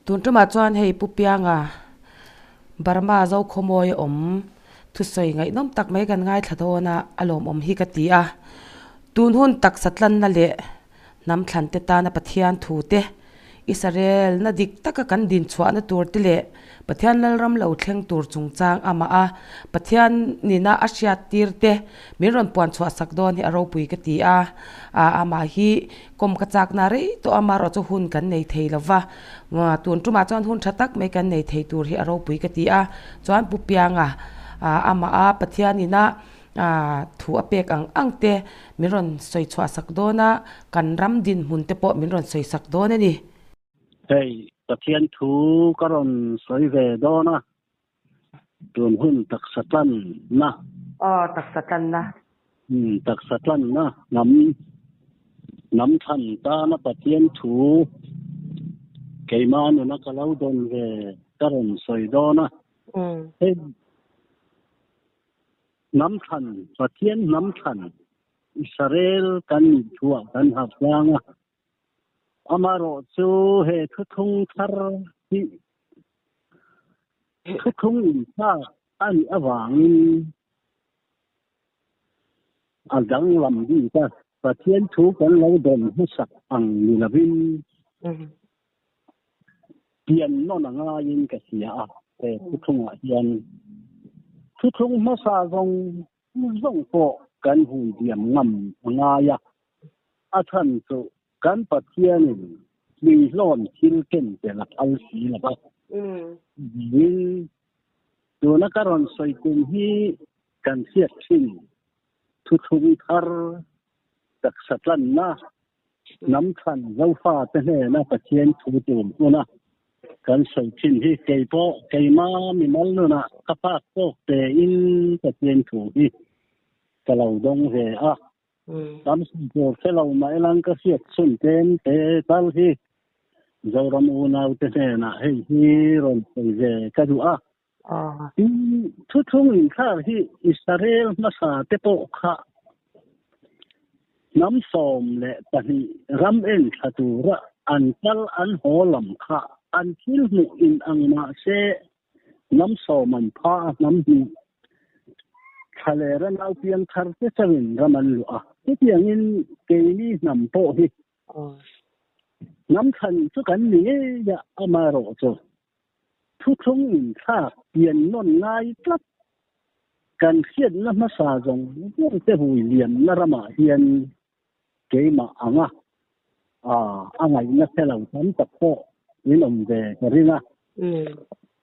tun tuma chuan hei pupianga Burma zo khomoi thu soi ngai nom tak mai kan ngai thadona alom hi ka ti a tun hun tak satlan na le nam thlan te ta na pathian thu te Israel na dik taka kan din chwa na tur te le pathian lal ram lo thleng tur chung chang ama a pathian ni na asia tir te miron puan chwa sak don hi aro pui ka ti a ama hi kom ka chak na re to ama ro chu hun kan nei thei lova nga tun tuma chuan hun thatak mai kan nei thei tur hi aro pui ka ti a chuan pupianga ama a pathian ni na thu apek ang te miron soi chwa sak dona kan ram din mun te po miron soi sak don ani hey pathian thu karon soi ve dona tun hun tak satan na tak satan na tak satan na nam than ta na pathian thu keima no na kalau don ve karon soi dona hey nam than pathian nam than Israel kan thua kan hafanga amaro chu he thuthung thar hi thuthung in sa an awang adang lam di ta pathian thu kan lo don hu sak ang ni lavin pian no na nga yin ka sia a he thuthung a hian thuthung ma sa zong po kan hu diam ngam nga ya a than chu kan pathian mi lon thil ken te lak al si la ba ni tu na karon soi kum hi kan siat sin thu thung thar tak satlan na nam than zo fa te ne na pathian thu tum una kan soi sin hi keipo keima mi mal no na kapa ko te in pathian thu hi kalau dong ve a tam sin ko fellow mai lang ka siat sun ten te tal hi zoram unau te na hei hi ron ve ka du a thu thung in thar hi Israel ma sa te po kha nam som le tahi ram en khatura an kal an holam kha an thil mu in ang ma se nam som man pha nam hi khalera nau pian thar te chawin raman lu a ti tiang in keini nam po hi nam than chu kan ni ya amaro chu thu thung in kha pian non ngai tlap kan khiat na ma sa jong te hui liam na rama hian keima anga angai na thelo tam tak po ni om ve rina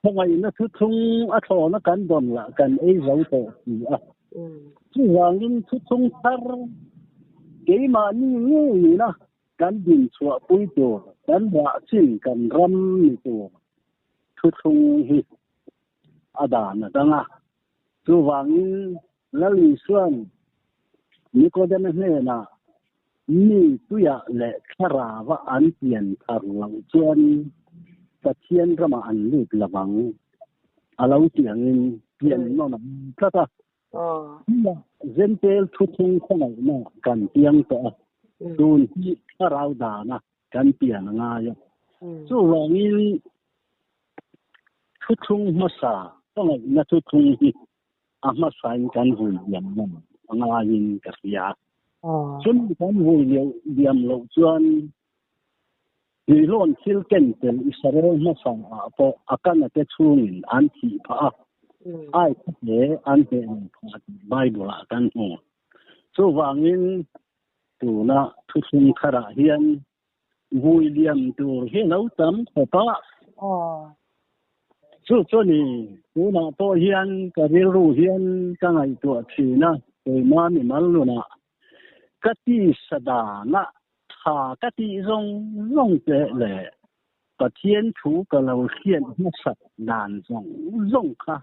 ngay nó thứ thung à thọ nó cán đòn là cán ấy giấu tổ gì à chứ hoàng in thứ thung thar cái mà như na cán đình chùa bui tổ cán vạ xin cán ram như tổ thứ thung hi à đàn à đăng à chứ hoàng in là lý xuân như có đến này na ni tuy à lệ khara và an tiền thar lòng chuan pathian rama an lut lawang alo tiang in pian no na kata zentel thu thung khonai na kan tiang to tun hi kharau da na kan pian nga ya chu rong in thu thung ma sa khonai na thu thung hi ama sain kan hui yam nam nga in ka ya chun kan hui liam lo chuan ni lon thil ken tel Israel ma sang a po akan te chung in an thi pha ai the an te an pha bible kan ho so wangin tu na thu thung khara hian William tur he lo tam ko pa so ni tu na to hian ka ru hian ka ngai tu thi na te ma mi mal lu na ka ti sada na ha ka ti rong te le pathian thu ka lo khian na sat dan rong kha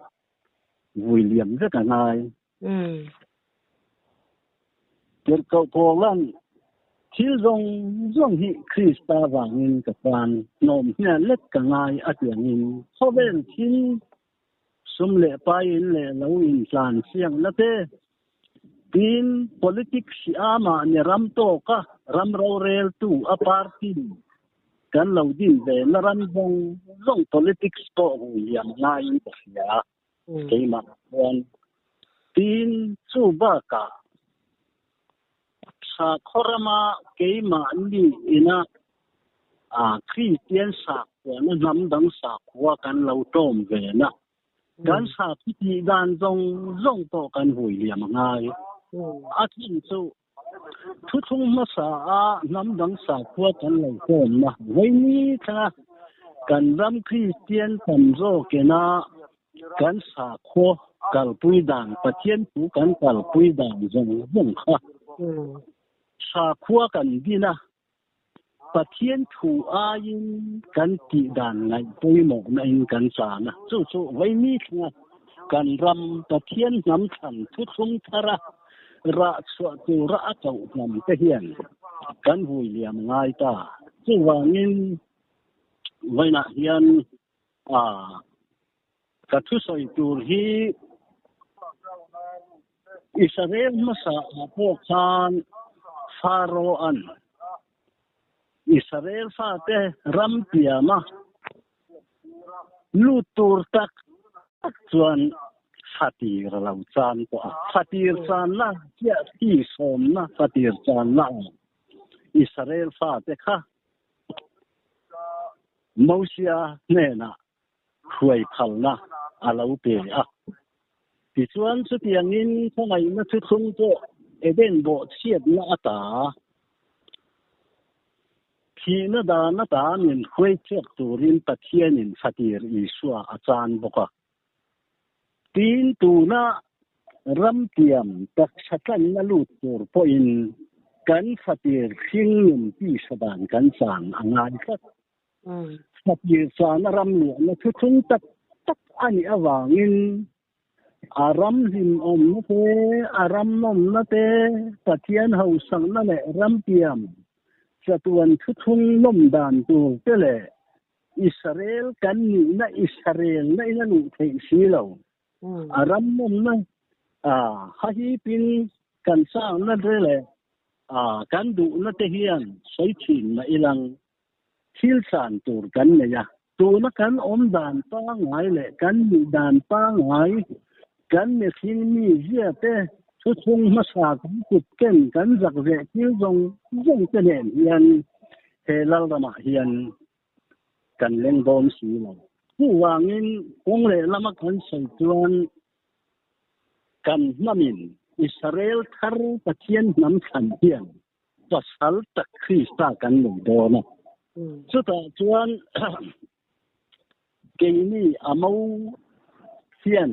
William ve ka ngai ter ko ko lan thil rong hi Krista wangin ka pan nom hna let ka ngai atiang in khovel thil sum le pa in le lo in tlan siang na te tin politics si ama ni ram to ka ram ro rel tu a party kan lo din ve na ram zong politics to hu yam ngai ba ya ke ma wan tin chu ba ka sa khorama ke ma ni ina Christian sa ko na nam dang sa ko kan lo tom ve na kan sa ti dan zong to kan hui liam ngai a tin chu thu thung ma sa nam dang sa ko kan lo tom na wei ni tha kan ram Christian tam zo ke na kan sa ko kal pui dan patien pu kan kal pui dan zong kha sa ko kan dina patien thu in kan ti dan ngai pui mo na in kan sa na chu wei ni tha kan ram patien nam than thu thung thara ra chwa tu ra chau nam te hian kan hui liam ngai ta chu wangin vaina hian ka thu soi tur hi Israel masa po khan faro an Israel fa te ram piama lutur tak chuan fatir lau chan ko fatir chan na ya ti som na fatir chan na Israel fa te kha Mosia ne na khuai phal na alau pe ti chuan chu tiangin thongai na chu thung to eden bo chiat na ata khi na da min khuai chek turin pathian in fatir isua achan boka tin tu na ram tiam tak sakan na lut tur po in kan fatir khing nim pi sadan kan san angan khat fatir san ram lu na thu thung tak ani awangin aram him om na te aram nom na te pathian ho sang na le ram tiam chatuan thu thung nom dan tu te le Israel kan ni na Israel na ina nu thei si lo aram nom na ha hi pin kan sang na re le kan du na te hian soi thin na ilang thil san tur kan ne ya tu na kan om dan pa ngai le kan ni dan pa ngai kan me thing mi zia te thu thung ma sa kan kut ken kan zak ve til zong te nen hian he lal ma hian kan leng bom si lo hu wangin kong le lama kan sai chuan kan namin Israel thar pathian nam than hian pasal tak Krista kan lo do na chu ta chuan ke ni amau hian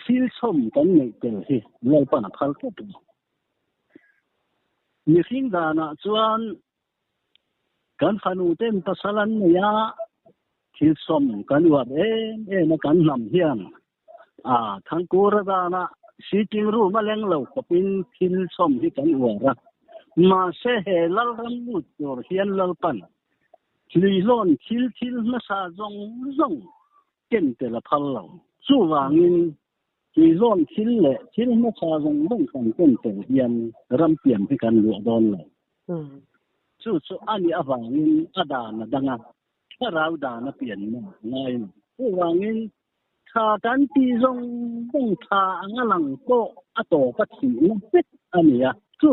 fil som kan nei tel hi lal pa na phal ko tu ni hing da na chuan kan khanu ten pasalan ya fil som kan wa na kan nam hian thang kura da na sitting room maleng lo kopin fil som hi kan wa ra ma se he lal ram lut tor hian lal pan li lon thil na sa zong ken te la phal lo chu wangin li lon thil na sa zong kan ken te hian ram piam hi kan lu don lo chu ani awangin ada na danga rau da na pian na ngai chu wangin tha kan ti zong tha angalang ko ato ka thi na pet ania chu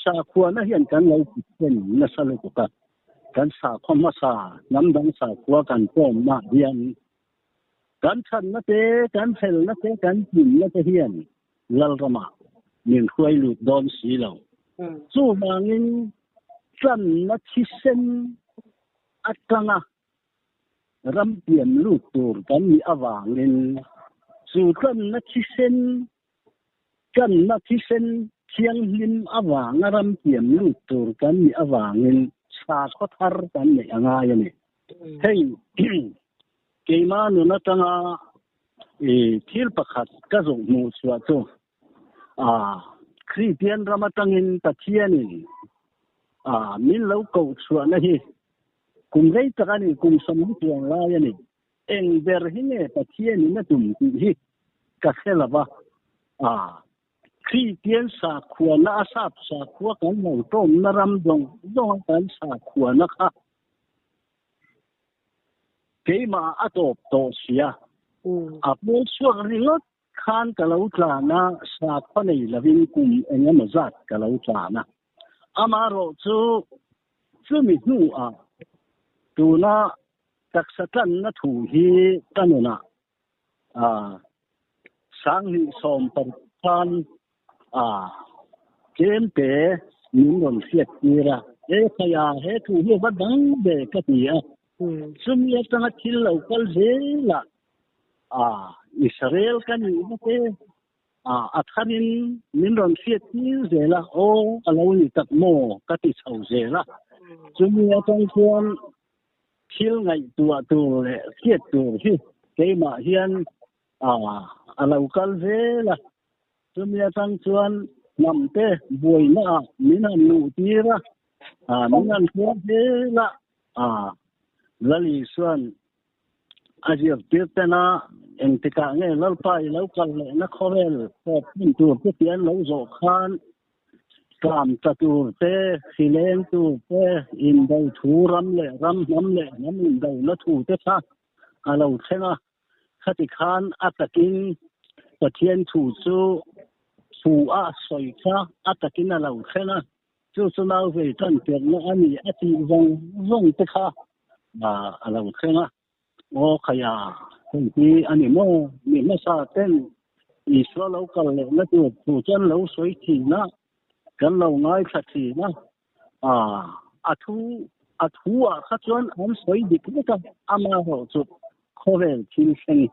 sa khua na hian kan lo ken na sa lo ka kan sa khoma sa nam dang sa khua kan pom ma hian kan than na te kan fel na te kan tin na te hian lal rama min khuai lut don si lo chu mangin san na chi sen atanga ram piam lut tur kan mi awangin chu kan na chi sen chiang lim awang ram piam lut tur kan mi awangin sa kho thar kan ne anga yani hei keima nu na tanga thil pakhat ka zong nu chwa chu Christian ramatangin pathianin min lo ko chwa na hi kum rei takani kum som tuang la yani eng ber hi ne pathian na tum hi ka khelawa Christian sa khuwa na asap sa khuwa kan lo tom na ram dong kan sa khuwa na kha cái mà atop to xia bố suốt ringot khan cả lâu trà na sa con này là viên cùng anh em giặt cả lâu trà na amaro chú mi nu tu na tak satan na thu hi kanuna sang hi som par khan kem pe min ron siat tira khaya he thu hi ba dang de ka tia sum ya tang thil local zela Israel kan ni te athanin min ron siat ti zela o alo ni tak mo ka ti chau zela sum ya tang chuan thil ngai tu le siat tu hi ke ma hian local zela sum ya tang chuan nam te boi na min an nu tira min an chuan zela lali suan azir tirtana engtika nge lalpai local le na khorel pop min tur te pian lo zo khan kam tatur te sileng tu te in dau thu ram nam in dau na thu te tha alo thenga khati khan atakin pathian thu chu thu soi kha atakin alo thenga chu nau ve tan tir na ani ati zong te kha alo thenga o khaya thì anh em mình sa tên Israel local là tu chân lâu suy thì na gần lâu ngay thật thì na thu khát chuan anh suy đi cái ama hồ chụp khovel thiên sinh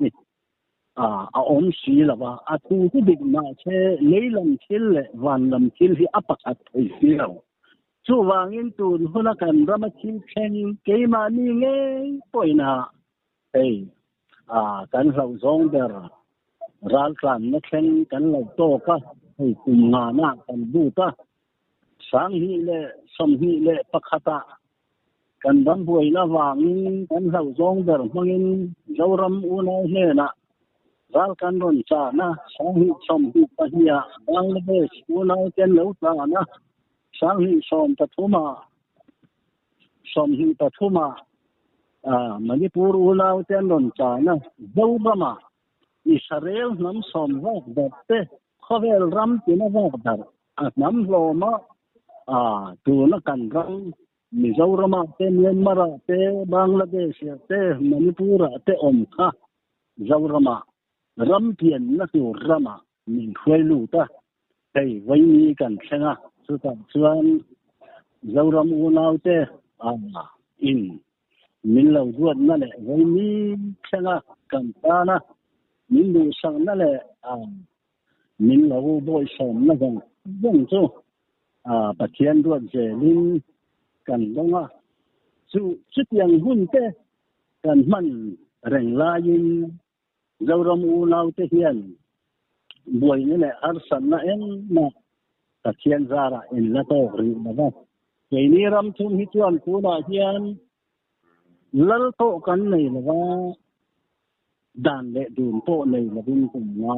ông sĩ là ba thu cái việc mà che lấy làm thiên lệ van làm thiên thì áp bắt thấy nhiều chú vàng in tu hôm nay cần ra mà thiên sinh cái mà ni nghe bồi na kan lau zong der ral klan na khen kan lau to ka hei kum nga na kan bu ta sang hi le som hi le pakhata kan ban buai na wang kan lau zong der mangin zoram una he na ral kan ron cha na sang hi som hi pa hiya Bangladesh una ken lau ta na sang hi som pathuma Manipur ulau ten ron chana Zaubama Israel nam som vak datte khovel ram tina vak dar nam loma tu na kan ram Mizorama te Myanmar te Bangladesh te Manipur te omkha Zaurama ram pian na tu rama min khwelu ta kai vai ni kan thenga chu ta chuan Zauram ulau te in min lo duat na le với mi thenga kan ta na min lu sang na le min lo boi som na gong chu pathian duat je lin kan donga chu tiang hun te kan man reng la yin zoram u lau te hian boi ni le arsan na en na pathian zara in la to ri na ba ke ni ram thum hi chuan pu na hian lal to kan nei lawa dan le dun to nei la bin kum nga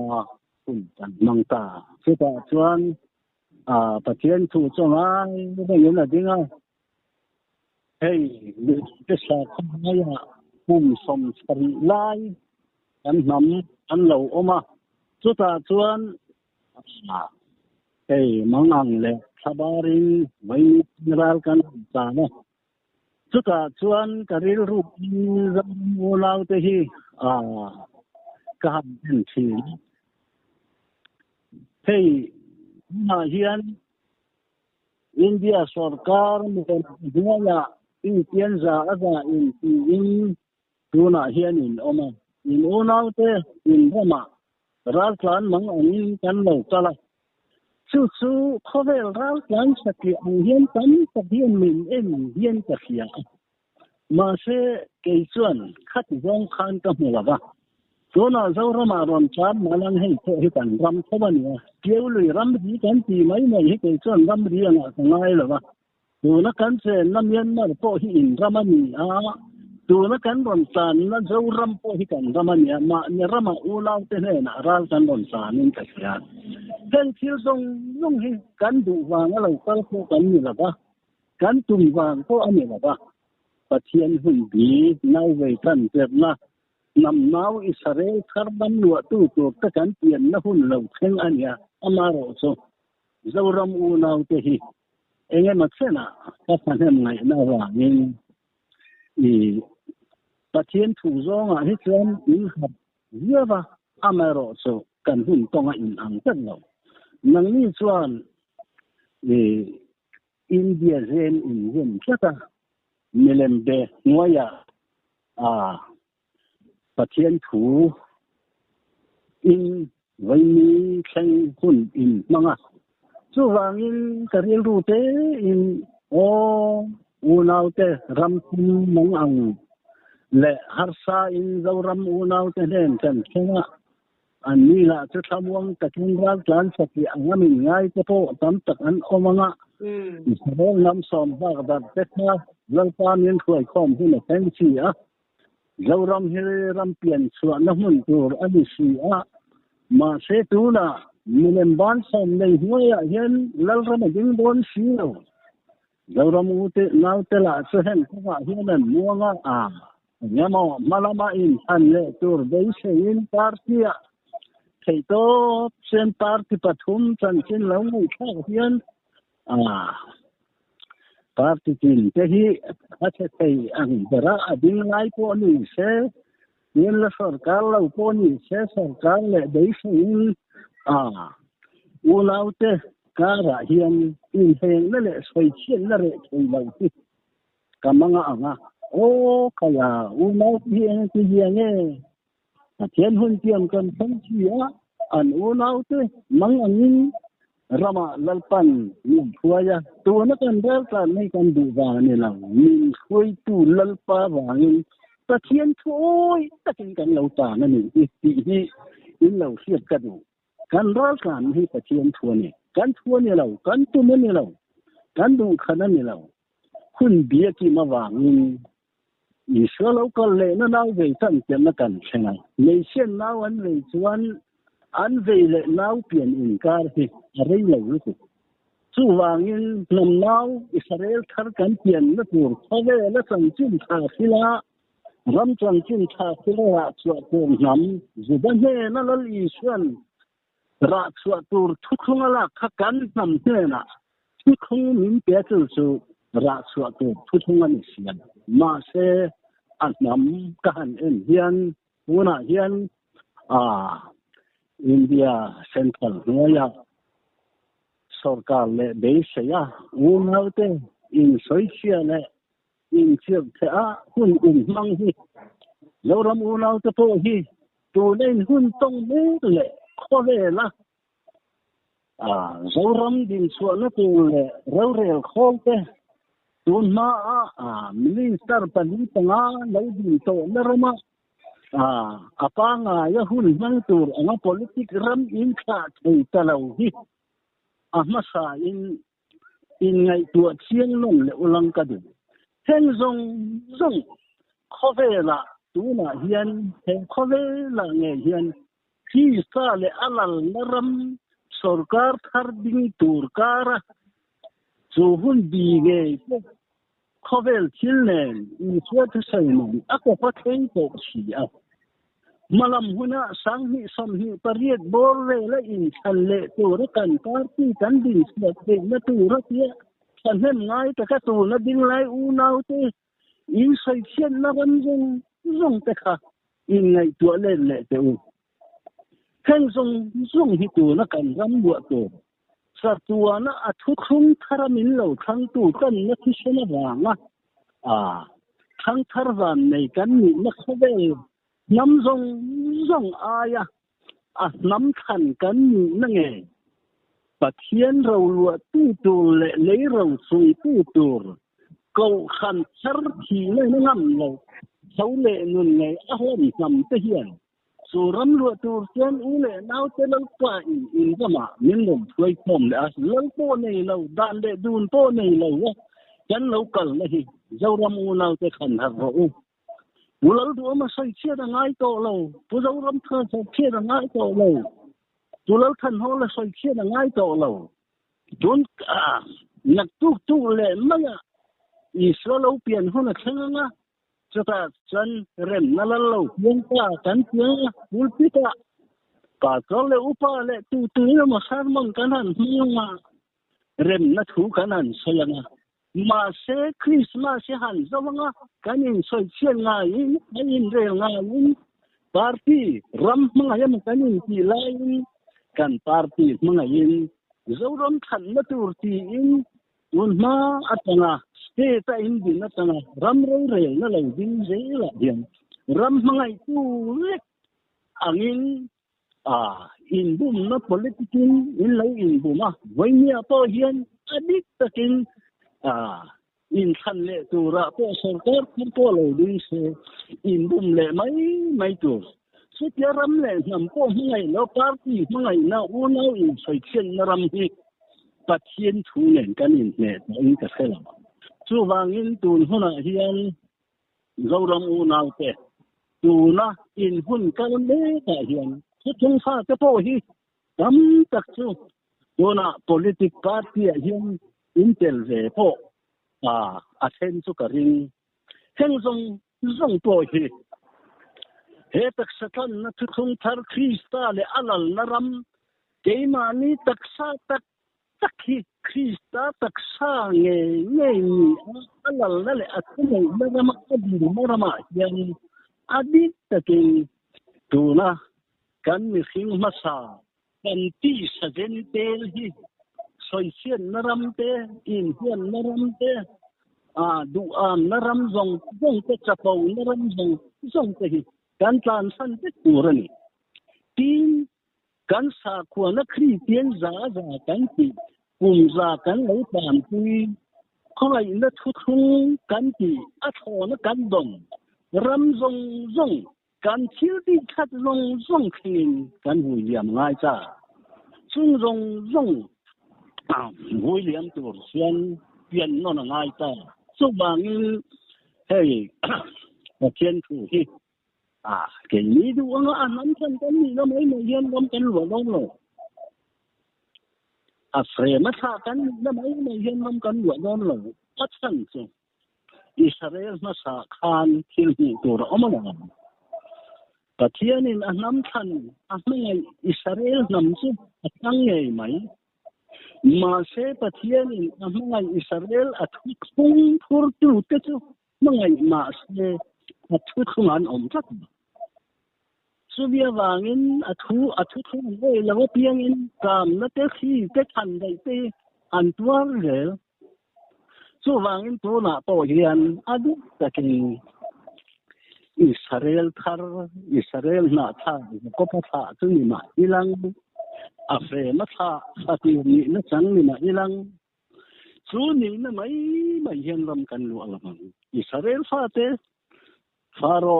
kun kan mang ta chuta chuan pathian thu chongai ne yin la dinga hey te sa khaya kum som sari lai kan nam an lo oma chuta chuan hey mangang le sabarin mai mineral kan ta na chuta chuan karil rup zam ulau te hi ka han thi hey ma hian India sarkar mutan dunya in tian za aza in tuna hian in oma in ulau te in rama ral klan mang anin kan lo kala chu khovel ral klan sakli ang hian tam hian min hian ka khia ma se ke chuan khat zong khan ka hmulawa chona zawrama ron chan malang hei to hi kan ram thobani keului ram di kan ti mai hi ke chuan ram ri anga ngai lawa tuna kan se na Myanmar po hi in ramani tuna kan ron chan na zawram po hi kan ramani ma ni rama ulau te ne na ral kan ron chan in ka khia kan thil dong lung hi kan du wang lo kal ko kan ni lawa kan tum wang ko ani lawa But Tien Hun Bi, now we can get na. Nam now Israel Carbon Luatu to Takantian Nahun Low King Anya, Amaro so. Zoram Unau Tehi. Engematsena, Kapanem like Nava in the Patien Tuzonga, his own in Yava Amaro so can win Tonga in Antano. Nang Swan, the India Zen in Zen Chata, Milembe, Noya, Patien Tu in Vaini Chang Hun in Manga. So Wangin Karil Rute in Unaute Rampun Mangang Le Harsa in Zauram Unaute Den Kena and Nila Tatamwang Takinra Lansaki Angamin Ngai Tapo Tamtak and Omanga is a whole Namsom Bagdad Tekna Lalpan in Huaycom Hina Tensia Zauram Hiri Rampian Suanamun Tur Adisia Ma Setuna Milemban Sam Lay Huaya Yen Lalram Jing Bon Shino Zauramute Nautela Sehen Kava Hinan Muanga Yamo Malama in Anle Tur Deise in Partia Kato Sen Party Patum Sanchin Lamu Kahian Party Tin Tehi Hachete and Dara Adin Laipo Ni Se Yen La Sorkala Uponi Se Sorkala Deise in Unaute Kara Hian in Hen Lele Swaychin Lare Lauti Kamanga Anga Kaya Unaut Hien Tiane Tien Hun Tiam Kan Sanchia and Unaute Mangangin Rama Lalpan Nin Huaya Tuanakan Delta Nakan Duvanilla Nin Hui Tu Lalpa Vangin Patien Toy Takin Kan Lauta Nani in Lau Siat Kadu Kan Ralkan he Patien Tuani, Kan Tuanilo, Kan Tumanilo, Kan Du Kananilo, Kun Biaki Mavang in local lane now they turn Temakan China. Nation now and raise one unveil now pian in Karhi, a railway with it. Two Wangin now Israel Tarkan Pian Natur, Hove Lesson Jim Tasila, Ramchan Jim Tasila, Nam, Zubane Nalal Iswan. Rakswatur Tukungala Kakan Namtena, Tukung in Betel so Rakswatur Tukunganisian, Mase Atnam Kahan in Hian, Una Hian, India Central Noya Sorkale Besia, Unaute in Soicia, in Chiltea, Hun Mangi, Loram Unauta Pohi, to Lane Hun Tong Mele. Kovela Zoram din Suana to Rail Holte Tunma Minister Panitanga Lady to Narama Apanga Yahun Mantur and a politic ram in Kat Talawi Amasa in to a Chian Ulankadu Tenzong Zong Kovela Tuna Hian Kovela Hian He sale alal naram sorkar tharding turkara zuhun bige kovel chilnen in swat sayman ako pateng ko siya malam huna sanghi samhi pariet borre la in challe turkan party kan din swat na turat sanhem ngai ta ka tu na ding lai unaute in sai chen na ran zong te kha in ngai tu le te u Keng Zong Hitu na kan ram buato. Sa tuana at hukum karamin law kang tukan na kisana ranga. Kang tarvan may kan ni naksabe. Nam zong aya. At nam kan ni nange. Patien raw lua tutul le raw sui tutur. Kau kan char ki le ngam law. Saw le nun ngay ahlan nam tehian. So Ramlu to send Ule now tell us in Gama, Minum, Tway Pom, as low pony low, Dande Dun pony low, Jan local, Zoram Una can have her own. Will do almost say cheer and I go low, Puzoram turns a cheer and I go low. Tulal can hold us like cheer and I go low. Don't Naktu le Maya Israel pian hona thanga chata chan rem nalalo yengka kan pianga pulpita ka kole upa le tu na masar mang kanan hinga rem na thu kanan sayanga ma se Christmas han zawanga kanin soi chen nga in re nga in party ram mga yam kanin ti lain kan party mga in zorom khan na turti in un ma atanga te ta in din atanga ram re na lai din ze la diam ram mga tu lek angin in bum na politikin in lai in buma vai nia to hian adik takin in khan le tura po sarkar ko lo din se in bum le mai tu se tia ram le nam po ngai no party ngai na u no in soi chen na ram hi pathian thu len kan in ne in ka khela chu wangin tun hona hian zoram u nau te tu na in hun kan le ta hian chung pha te po hi tam tak chu dona politic party hian intel ve po athen chu ka ring heng zong po hi he tak satan na thu thung thar Krista le alal naram keima ni taksa tak hi Krista taksa nge ni alal na le athumai naram adi marama hian adi takin tuna kan mi khing masa kan ti sajen tel hi soi chen naram te in hian naram te du naram zong te chapau naram zong te hi kan tlan san te turani tin kan sa khuana khri tien za kan ti kum za kan lo tam pui khoi na thu thung kan ti a thona kan dom ram zong kan thil ti khat zong khin kan hui liam ngai cha chung zong hui liam tur sian pian no na ngai ta chu bangin hey pathian thu hi ke ni du anga anam chan kan ni no mai hian rom kan lo lo fre ma tha kan na mai hian rom kan lo lo pat san chu Israel na sa khan thil ni tur omana pathian in anam than ahmai Israel nam chu atang ngai mai ma se pathian in ahmai Israel athu khung thur tu te chu mangai ma se athu khungan om tak subia wangin athu khung le law piang in kam na te khi te than dai te an tuar le chu wangin tu na to hian adu takin Israel na tha ko pa tha chu ni ma ilang afre ma tha ati ni na chang ni ma ilang chu ni na mai hian ram kan lu alam Israel fa te Faro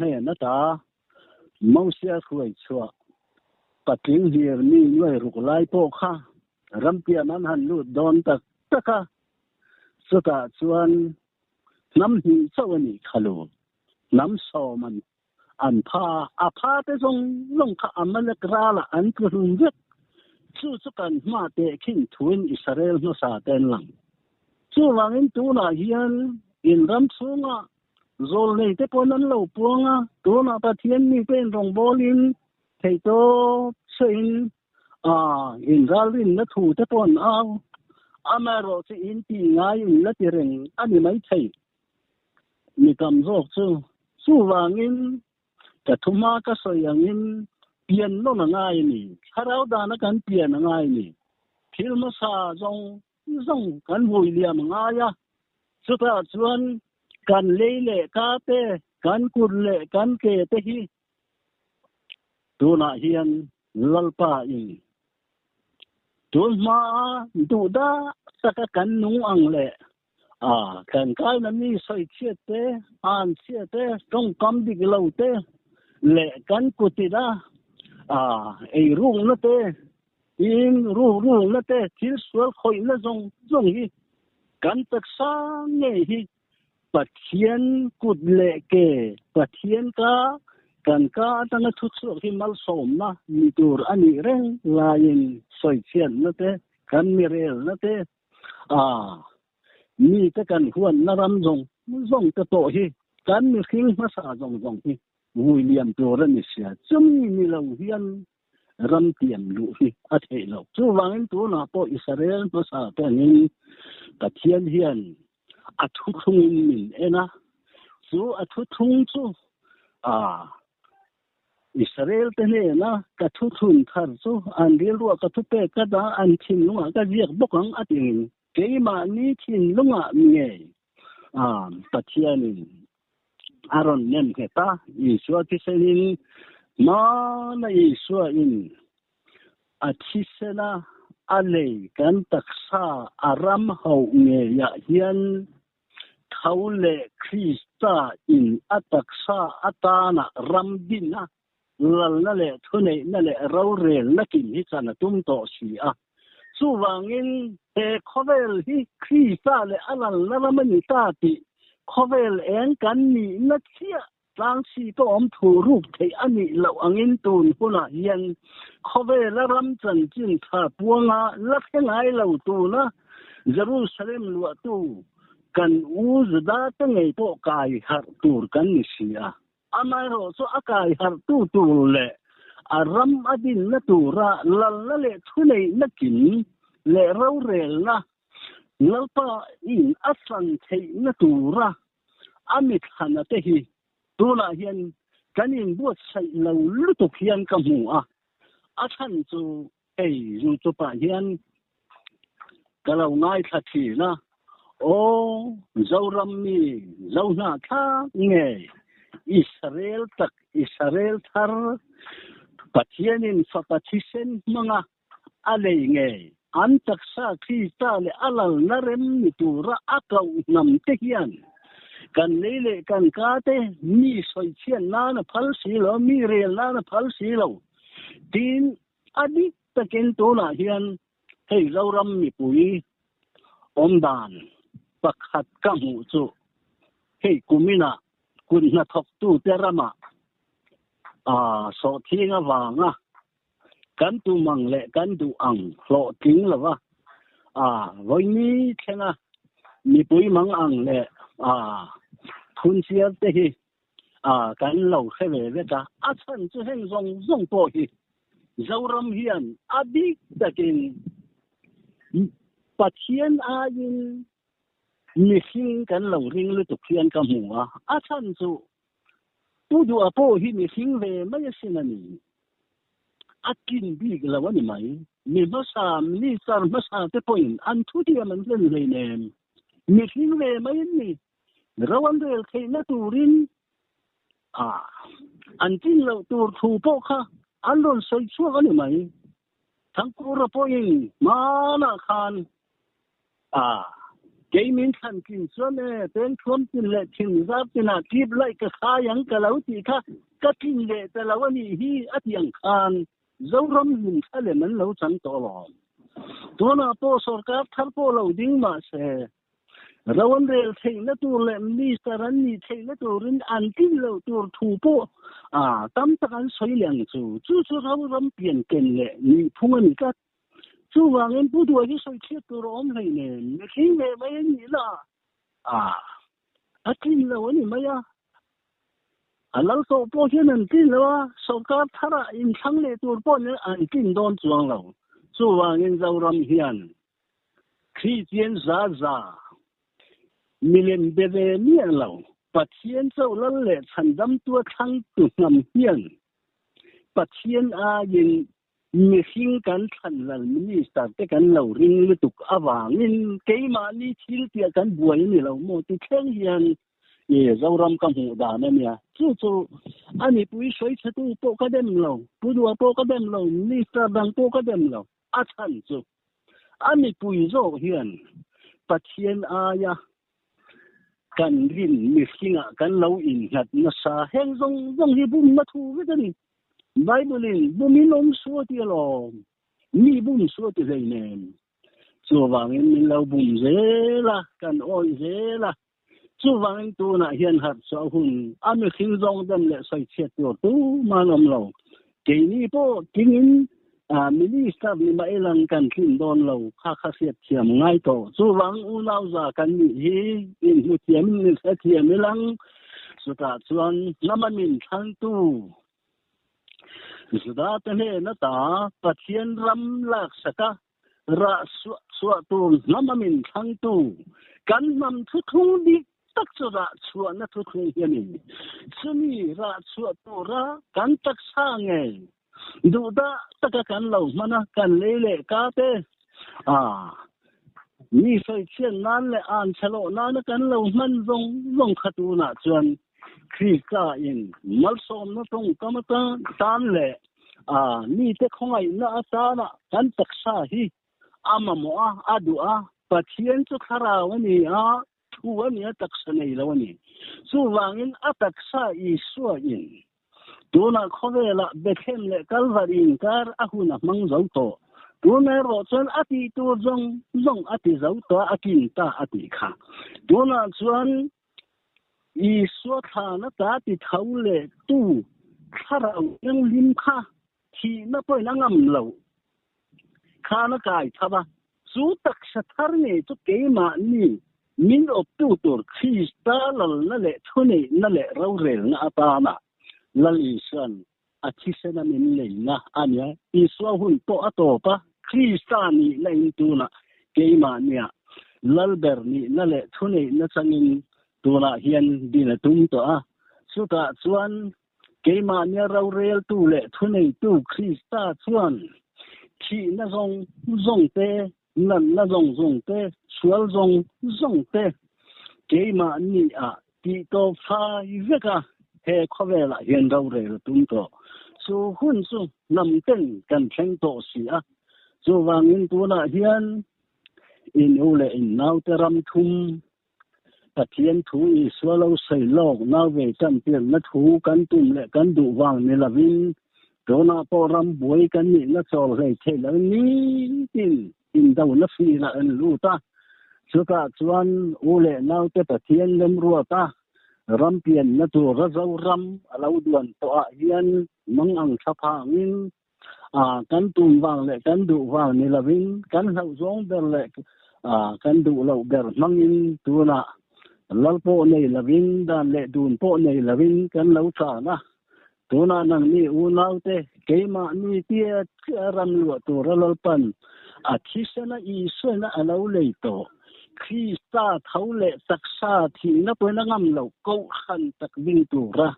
ne na ta Mausia khuai chua patling hier ni loi ruklai po kha rampia man han lu don taka suka chuan nam hi chawani khalu nam so man an pha te jong long kha amal krala an krung jet chu kan ma te khin thuin Israel no sa ten lang chu wangin tu na hian in ram chunga zol nei te ponan lo puanga tu na pathian ni pen rong bolin theito sein in ralin na thu te pon amaro che in ti ngai in la tireng ani mai thei mi kam zo chu wangin ka thuma ka soyangin pian no na ngai ni harau da na kan pian na ngai ni thil ma sa zong kan vui liam ngaya chu ta chuan kan leile ka te kan kur le kan ke te hi tu na hian lalpa in tu ma du da saka kan nung ang le kan kai na mi soi che te an che te tong kam dik lo te le kan kuti da ei rung na te in rung na te thil sual khoi na zong hi kan tak sa nge hi pathian kut le ke pathian ka kan ka tanga thu chu hi mal som na mi tur ani reng lain soi chen na te kan mi rel na te mi ta kan huan na ram zong ta to hi kan mi khing ma sa zong hi William Toran sia chumi mi lo hian ram tiam lu hi a thei lo chu wangin tu na po Israel ma sa ta ni Pathian hian a thu thung min ena chu a thu thung chu Israel te ne na ka thu thun thar chu an ri ru ka thu pe ka da an thin lunga ka jiak bokang ating ke ma ni thin lunga nge Pathianin aron nem heta Isua ti senin ma na Isua in athisena ale kan taksa aram hau nge ya hian thaule Krista in ataksa atana ramdina lal na le thune na le raurel na kin hi chana tum to si a chuwangin te khovel hi Krista le alal na ramani ta ti khovel en kan ni na chia tlang si to om thu rup thei ani lo angin tun puna hian khovel ram chan chin tha puanga la thengai lo tu na Jerusalem lu tu kan uzda ta ngei po kai har tur kan ni sia amai ro so akai har tu le aram adin na tura lal na le thunei na kin le raurel na lalpa in asan thei na tura amit hana te hi tuna hian kanin buat sai lo lutuk hian ka mu a than chu ei ru chu pa hian kalau ngai thathi na zoram mi zona tha nge Israel thar Pathianin fa pathisen manga ale nge an taksa Krista le alal narem ni tura akau nam te hian kan lele kan kate mi soi chian na phal si lo mi rel na phal si lo tin adi taken to na hian hei zoram mi pui omdan pakhat ka mu chu hei kumina kun na thok tu terama so thinga wanga kan tu mang le kan du ang lo ting lawa voi ni thenga mi pui mang ang le thun siar te hi kan lo khele ve ta a chan chu heng zong to hi zoram hian abi takin Pathian in mi hing kan lo ring lu tuk hian ka mu a chan chu tu du apo hi mi hing ve mai sinani akin bi lawani mai mi masam ni sar masa te point an thu dia man len le nem mi hing ve mai ni rawan del thei na turin an tin lo tur thu po kha an lon soi chu ani mai thang ku ra po yin ma na khan cái mình thành kinh xuân này tên thôn tin lệ thiên giáp tin là kịp lại cái khá yang cái lâu thì khác cái kinh lệ cái lâu anh hi at yang khan dấu râm hình thay lệ mình lâu chẳng to lắm tôi nói po sarkar thar po lâu ding mà sẽ rawan rel thei na tur le mi saran ni thei na turin an tin lo tur thu po tam takan soi liang chu ram pian ken le ni phungan ka chu wangin pu du ji soi chiat tur om hei ne mi khing me mai ni la atin lo ni maya alal so po chen an tin lo sarkar thara in thang le tur po ne an tin don chuang lo chu wangin zoram hian Christian za milen beve mian lo Pathian chau lal le chandam tua thang tu ngam hian Pathian yin mi hing kan than lal minister te kan lo ring lu tuk awangin keima ni thil tia kan buai ni lo mo ti thleng hian ye zoram kam hu da na nia chu ani pui soi chatu po ka dem lo pu du po ka dem lo minister bang po ka dem lo a chan chu ani pui zo hian Pathian ya kan rin mi hinga kan lo in hat na sa heng zong hi bum na thu ve ni Bible bumin om suo ti lo mi bum suo ti dei nem chu wangin min lo bum zela kan oi zela chu wangin tu na hian hat so hun ami khing zong dam le sai chet tu manom lo ke ni po kingin minister ni mai lang kan thin don lo kha siat thiam ngai to chu wang u nau za kan ni hi in hu thiam ni sa thiam lang suta chuan namamin thang tu suda ta ne na ta pathian ram lak saka ra suwa tu namamin thang tu kan nam thu thu di tak chu ra chuan na thu thu hianin chumi ra chuwa tu ra kan tak sa nge du da taka kan lo mana kan lele ka te mi soi chen nan le an chalo nan kan lo man zong khatu na chuan krista in mal som na tong kamata tan le ni te khongai na ta na kan tak sa hi ama mo adu pathian chu khara wani thu wani tak sa nei lo wani chu wangin atak sa I suwa in tuna khowela bekhem le kalvarin kar ahuna mangzau to tuna ro chon ati tu zong ati zau to akin ta ati kha tuna chuan I so kha na ta ti thaule tu kharau yang lim kha thi na poi na ngam lo kha na kai thaba su tak sathar ne chu ke ma ni min op tu tur khista lal na le thune na le rau rel na ata na lalisan achisena min leina ania iswa hun to atopa kristani lein tuna keima nia lalber ni nale thune na changin tuna hian dina tum to suta chuan keima nia raurel tu le thune tu krista chuan thi na zong te nan na zong te sual zong te keima ni ti to fa veka he khowela hian raurel tum to su hun su nam ten kan thleng to sia chu wangin tuna hian in ule in nau te ram thum pathian thu I swalo sei lok na ve kan pian na thu kan tum le kan du wang ni lavin dona po ram boi kan ni na chol hei the la ni in dau na fi la an lu ta chuka chuan ule nau te pathian lem ruwa ta ram pian na tu ra zau ram alo duan to hian mang ang thapha ngin kan tum wang le kan du wang ni lavin kan hau zong ber le kan du lo ber mangin tuna lalpo nei lavin dan le dun po nei lavin kan lo cha na tuna nang ni u nau te keima ni tia ram lu tu ra lalpan chisena I sena alo le to krista thaule taksa thi na poina ngam lo ko khan tak wing tu ra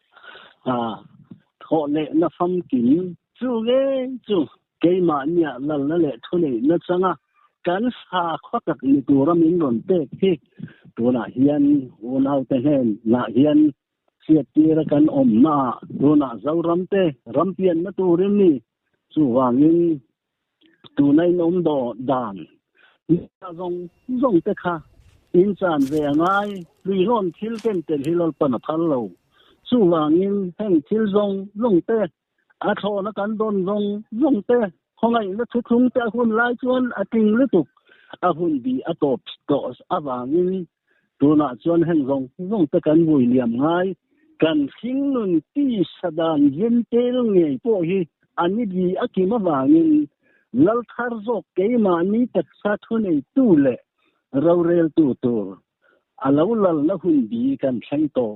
tho le na fam kin chu ge chu keima nia lal na le thune na changa kan sa khotak ni tu ra min ron te thi tuna hian unau te hen na hian siat tira kan om na tuna zauram te rampian na tu rin ni chu wangin tunai nom do dan zong te kha in chan ve ngai lui lon thil ken te hilol pan phal lo chu wangin heng thil zong te a tho na kan don zong te khongai na thu thung te hun lai chuan ating lutuk a hun bi a top to awangin tuna chuan heng zong te kan vui liam ngai kan hing nun ti sadan yen te ngei po hi ani bi akima wangin lal thar zok keima ni taksa thune tu le raurel tu alo lal na hun bi kan thleng to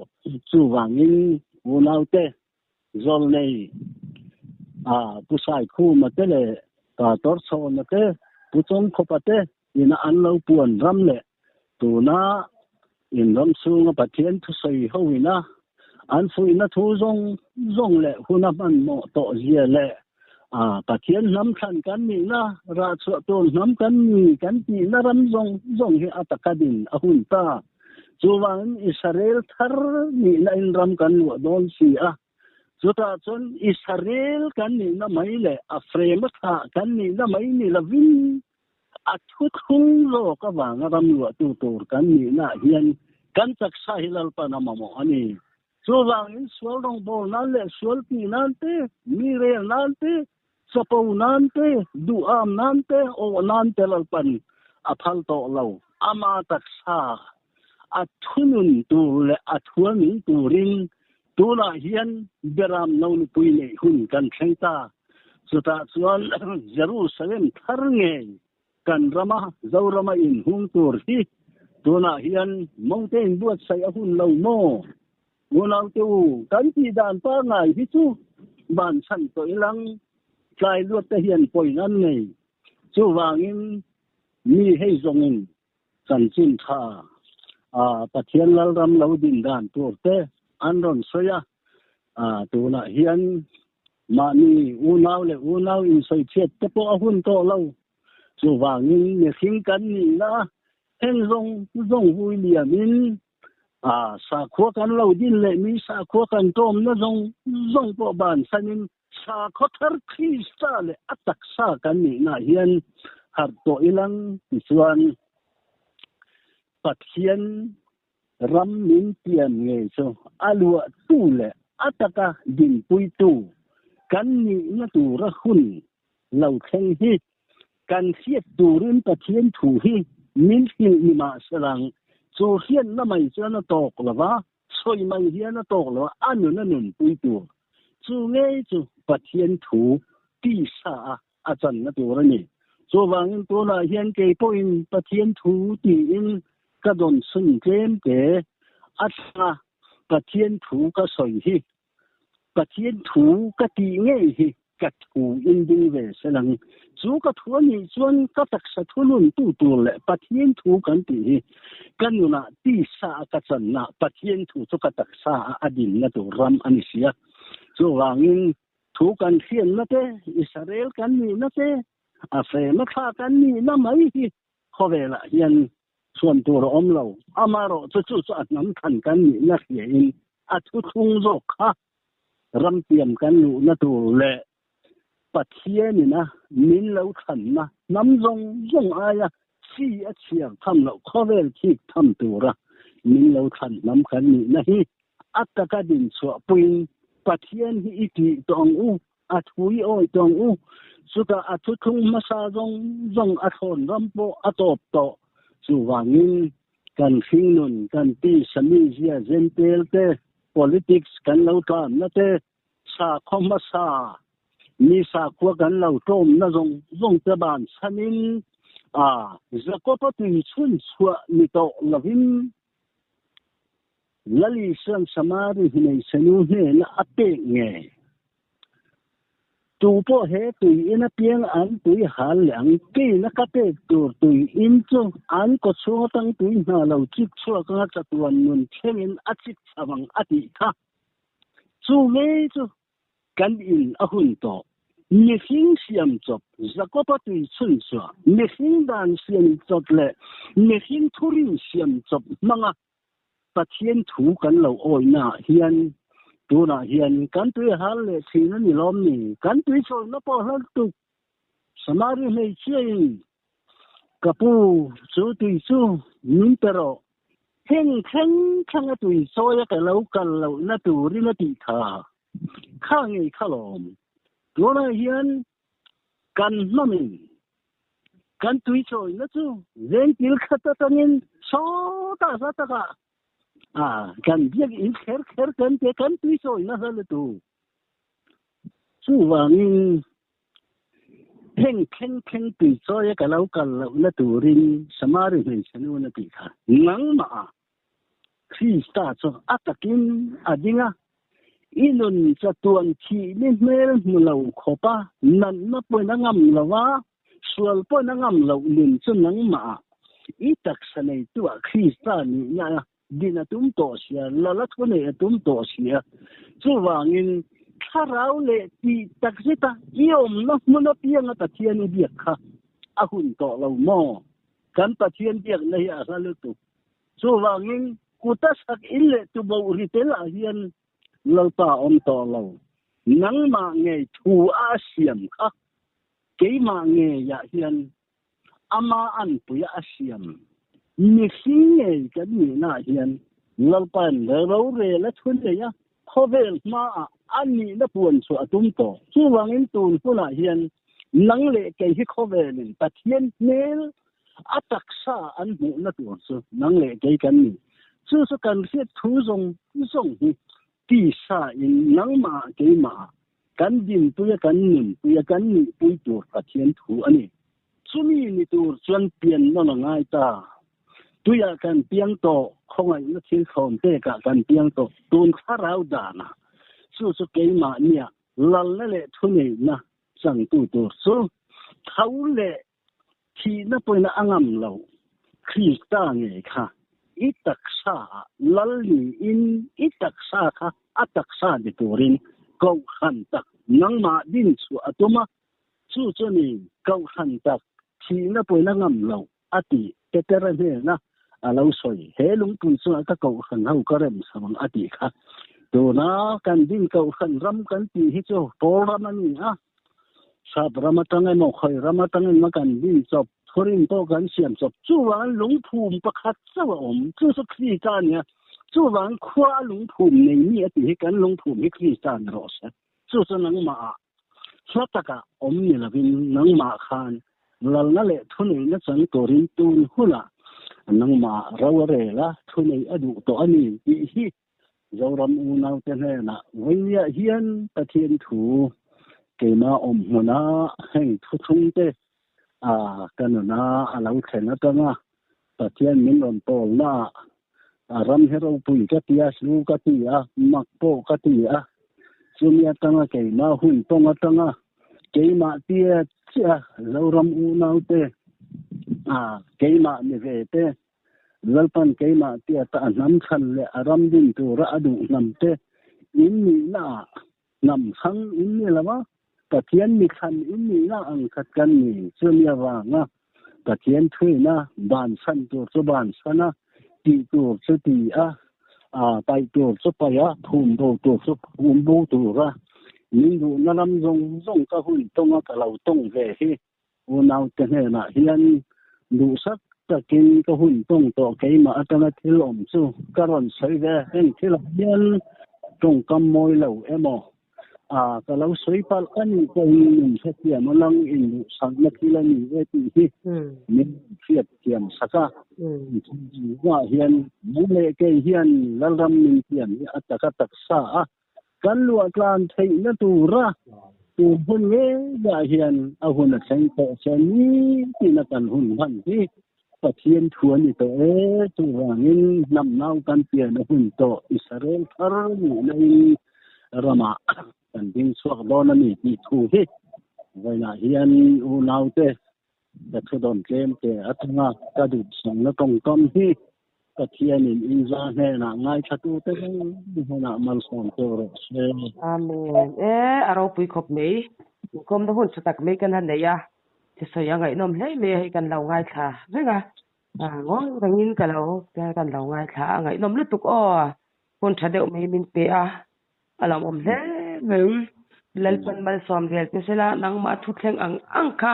chu wangin unaute zol nei pusai khu ma te le ta tor so na te puchong khopate ina anlo puan ram le tuna in ram sunga pathian thu sei hoina an fuina thu zong le huna man mo to zia le pathian nam khan kan ni na ra chu to nam kan ni kan ti na ram zong hi atakadin ahun ta chuwan Israel thar ni na in ram kan wa don si chuta chon Israel kan ni na mai le frame tha kan ni na mai ni lavin thu thung lo ka wang ram wa tu tur kan ni na hian kan chak sa hilal pa na mo ani chuwan in swal dong bol na le swal pi nan te mi re nan te sapo nan te du am nan te o nan te lal pan aphal to lo ama tak sa athunun tu le athuamin tu ring tuna hian beram no ni pui nei hun kan thlengta chu ta chuan Jerusalem thar nge kan rama zo rama in hung tur hi tuna hian mountain buat sai a hun lo mo ngunau tu kan ti dan pa ngai hi chu ban san to ilang tlai luat te hian poinan nei chu wangin mi hei zongin kan chin tha pathian lal ram lo din dan tur te an ron soya tuna hian mani unau in soi chet te po a hun to lo chu wangin ne thing kan ni na heng zong vui liamin sa khua kan lo din le mi sa khua kan tom na zong po ban sanin sa khothar Krista le atak sa kan ni na hian har to ilang chuan pathian ram min tiam nge so alua tu le ataka din pui tu kan ni na tu ra hun lo theng hi kan siat turin pathian thu hi min hi ni ma sarang chu hian na mai chana tok lawa soi mai hian na tok lawa anu na nun pui tu chu nge chu pathian thu ti sa a chan na tu ra ni chu wangin tu na hian ke poin pathian thu ti in ka don sun tlem te atha pathian thu ka soi hi pathian thu ka ti nge hi ka thu in ding ve salang chu ka thu ni chuan ka tak sa thulun tu le pathian thu kan ti hi kanuna ti sa ka chan na pathian thu chu ka tak sa adin na tu ram ani sia chu wangin thu kan thian na te Israel kan ni na te a fe ma kha kan ni na mai hi khowela hian chuan tu ro om lo amaro chu nam than kan ni na hian a thu thung zo kha ram tiam kan lu na tu le pathian ni na min lo than na nam zong aya si a chiang tham lo khovel thi tham tu ra min lo than nam kan ni na hi ataka din chu puin pathian hi iti tong u athui oi tong u suka athu thung masa zong a thon ram po atop to chu wangin kan phing nun kan ti sami zia zentel te politics kan lo tan na te sa khoma sa mi sa kwa kan lo tom na zong te ban sanin zakopa tu chun chua ni to lovin lali san samari hinai sanu he na ate nge tu po he tu ina piang an tu hal lang ke na ka te tu in chu an ko chu tang tu na lo chik chu ka cha tuan nun themin achik chawang ati tha chu me chu kan in a hun to ni hing siam chop zakopa tu chun chua ni hing dan siam chop le ni hing thurin siam chop manga pathian thu kan lo oi na hian tu na hian kan tu hal le thin ni lom ni kan tu so na po hal tu samari nei chei kapu chu tu chu min pero heng khang tu so ya ka lo kan lo na tu ri na ti tha kha ngi khalom tu na hian kan namin kan tu so na chu zen til khata tanin so ta sa ta ka kan biak in kher kan te kan tui soi na hal tu chu wangin heng tui soi ka lau na tu rin samari hen sanu na ti kha nang ma Krista cho atakin adinga inun cha tuan thi ni mel mulo khopa nan na poi na ngam lawa sual poi na ngam lo lin chu nang ma i tak sanai tu Krista ni na dina tum to sia la thone tum to sia chu wangin tharau le ti taksita iom na mun piang ta thian ni biak kha a hun to lo mo kan ta thian biak na hi a salu tu chu wangin kuta sak ille tu bo ritel a hian lalpa om to lo nang ma nge thu a siam kha ke ma nge ya hian ama an pu ya siam ni singe kan ni na hian lalpan ro re la thun le ya khovel ma ani na puan chu atum to chu wangin tun pula hian nang le ke hi khovelin pathian nel ataksa an mu na tu chu nang le ke kan ni chu kan se thu zong hi ti sa in nang ma ke ma kan din puya kan nun puya kan ni pui tur pathian thu ani chumi ni tur chuan pian no na ngai ta tuya kan piang to khongai na thil khom te ka kan piang to tun kharau dana su su ke ma nia lal le thu nei na sang tu tur su thau le thi na poi na angam lo krista nge kha itak sa lal ni in itak sa kha atak sa de turin ko khan tak nang ma din chu atuma chu chu ni ko khan tak thi na poi na ngam lo ati tetera ne na alo soi he lung pun chu ata ko khan hau ka rem samang ati kha to na kan din ko khan ram kan ti hi chu poram ani a sa bramatang mo khoi ramatang ma kan din chop thorin to kan siam chop chu wan lung phum pakhat chawa om chu su khri ka nia chu wan khwa lung phum nei ni ati he kan lung phum hi khri san ro sa chu chu nang ma sataka om ni la bin nang ma khan lal na le thunei na chang torin tun hula nang ma rawre la thunei adu to ani hi zoram u nau te na weiya hian pathian thu ke ma om huna heng thu thung te kan na alau thena ta na pathian min on tol na ram hero pui ka tia su ka tia mak po ka tia sumia tanga ke ma hun tonga tanga ke ma tia cha zoram u nau te ke ma ni ve te lalpan ke ma tia ta nam khan le aram din tu ra adu nam te in ni na nam khang in ni lawa pathian mi khan in ni na ang khat kan ni chumia wa nga pathian thui na ban san tu chu ban sana ti tu chu ti pai tu chu pa ya phum do tu chu phum bo tu ra ni du na lam zong zong ka hun tonga ka lau tong ve hi u nau te ne na hian du sak ta kin ka hun tong to ke ma atana thil om chu karon sai ve heng thil hian tong kam moi lo emo ka lo soi pal ani ko nin se tia ma lang in sang na thila ni ve ti hi min fiat tiam saka wa hian mu le ke hian lalram min tiam ni ataka tak sa kan lu atlan thei na tu ra tu hun nge ya hian a hun a theng to chani ti na kan hun han hi pathian thuan ni to tu wangin nam nau kan pia na hun to Israel thar ni nei rama kan ding suak don ani ti thu hi vaina hian u nau te ta thudon tlem te atanga ka du sang na tong kam hi pathian in za he na ngai thatu te na mal som to ro se amen aro pui khop mei kom da hun satak mei kan han ya ti so yang ai nom hlei me hai kan lau ngai tha renga ngoi rangin ka lau kan lau ngai tha ngai nom lu tuk o hun thadeu mei min pe alam om hle meu lalpan mal som vel te sela nang ma thu thleng ang kha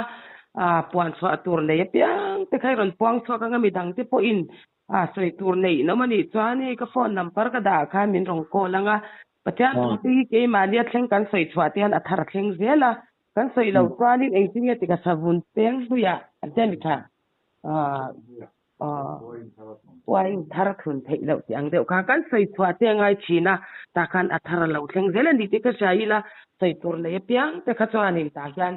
puan so atur le piang te khai ron puang so ka ngami dang te po in soi tur nei no mani chani ka phone number ka da kha min rong ko langa pathian ti ke ma lia thleng kan soi chwa tian athar thleng zela kan soi lo chani eng tinge ti ka savun peng huya atani kha wai thar thun thei lo ti ang deu kha kan soi chwa te ngai china ta kan athar lo thleng zela ni te ka shaila soi tur le piang te kha chani ta hian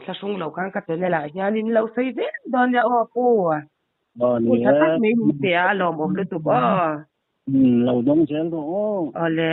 sa sung lo kan ka te la hian in lo sei de don ya o po ni ta tak me ni te a lo mo le tu ba lo dong chen do ole